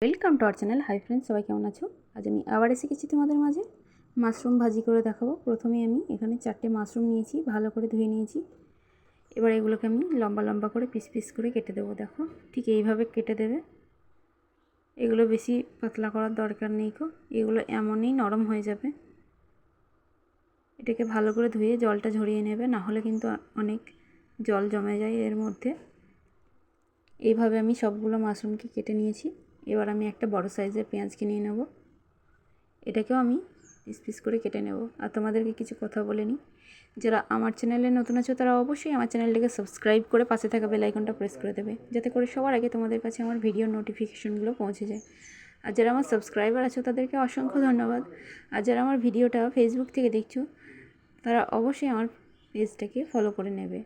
Welcome to our channel. Hi friends, সবাই কেমন আছো? আজ আমি আবার এসে গেছি তোমাদের মাঝে মাশরুম ভাজি করে দেখাবো। প্রথমে আমি এখানে 4টে মাশরুম নিয়েছি, ভালো করে ধুয়ে নিয়েছি। এবার এগুলোকে আমি লম্বা লম্বা করে পিস পিস করে কেটে দেবো। দেখো, ঠিক এইভাবে কেটে দেবে। এগুলো বেশি পাতলা করার দরকার নেই গো, এগুলো এমনই নরম হয়ে যাবে। এটাকে ভালো করে ধুয়ে জলটা ঝরিয়ে নেবে, না হলে কিন্তু অনেক জল জমে যায় এর মধ্যে। এইভাবে আমি সবগুলো মাশরুমকে কেটে নিয়েছি। এবার আমি একটা বড় সাইজের পেঁয়াজ কিনে নেব, এটাকেও আমি পিস পিস করে কেটে নেব। আর তোমাদেরকে কিছু কথা বলে নিই, যারা আমার চ্যানেলে নতুন আছো তারা অবশ্যই আমার চ্যানেলটাকে সাবস্ক্রাইব করে পাশে থাকা বেল আইকনটা প্রেস করে দেবে, যাতে করে সবার আগে তোমাদের কাছে আমার ভিডিও নোটিফিকেশনগুলো পৌঁছে যায়। আর যারা আমার সাবস্ক্রাইবার আছো তাদেরকে অসংখ্য ধন্যবাদ। আর যারা আমার ভিডিওটা ফেসবুক থেকে দেখছো তারা অবশ্যই আমার পেজটাকে ফলো করে নেবে।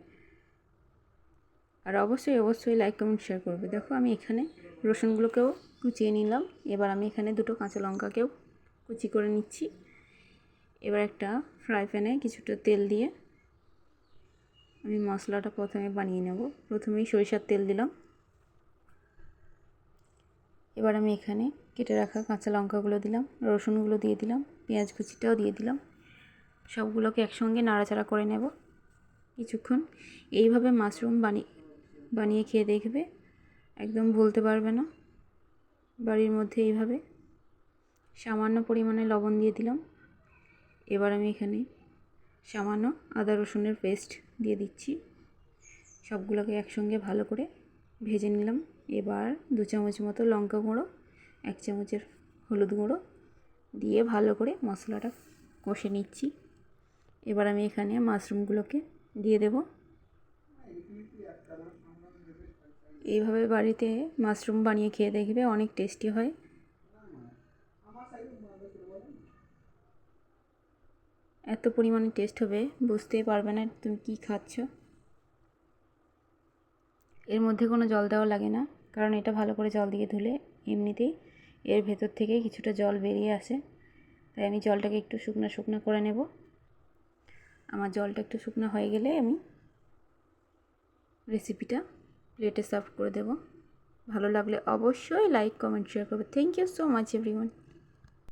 আর অবশ্যই লাইক কমেন্ট শেয়ার করবে। দেখো, আমি এখানে রসুনগুলোকেও কুচিয়ে নিলাম। এবার আমি এখানে 2টো কাঁচা লঙ্কাকেও কুচি করে নিচ্ছি। এবার একটা ফ্রাই প্যানে কিছুটা তেল দিয়ে আমি মশলাটা প্রথমে বানিয়ে নেব। প্রথমেই সরিষার তেল দিলাম। এবার আমি এখানে কেটে রাখা কাঁচা লঙ্কাগুলো দিলাম, রসুনগুলো দিয়ে দিলাম, পেঁয়াজ কুচিটাও দিয়ে দিলাম। সবগুলোকে একসঙ্গে নাড়াচাড়া করে নেব কিছুক্ষণ। এইভাবে মাশরুম বানিয়ে খেয়ে দেখবে, একদম ভুলতে পারবে না। বাড়ির মধ্যে এইভাবে সামান্য পরিমাণে লবণ দিয়ে দিলাম। এবার আমি এখানে সামান্য আদা রসুনের পেস্ট দিয়ে দিচ্ছি। সবগুলোকে একসঙ্গে ভালো করে ভেজে নিলাম। এবার 2 চামচ মতো লঙ্কা গুঁড়ো, 1 চামচের হলুদ গুঁড়ো দিয়ে ভালো করে মশলাটা কষে নিচ্ছি। এবার আমি এখানে মাশরুমগুলোকে দিয়ে দেব। এইভাবে বাড়িতে মাশরুম বানিয়ে খেয়ে দেখবে, অনেক টেস্টি হয়। এত পরিমাণে টেস্ট হবে বুঝতেই পারবে না তুমি কি খাচ্ছ। এর মধ্যে কোনো জল দেওয়া লাগে না, কারণ এটা ভালো করে জল দিয়ে ধুলে এমনিতেই এর ভেতর থেকে কিছুটা জল বেরিয়ে আসে। তাই আমি জলটাকে একটু শুকনো শুকনো করে নেব। আমার জলটা একটু শুকনো হয়ে গেলে আমি রেসিপিটা প্লেটে সার্ভ করে দেব। ভালো লাগলে অবশ্যই লাইক কমেন্ট শেয়ার করবে। Thank you so much everyone.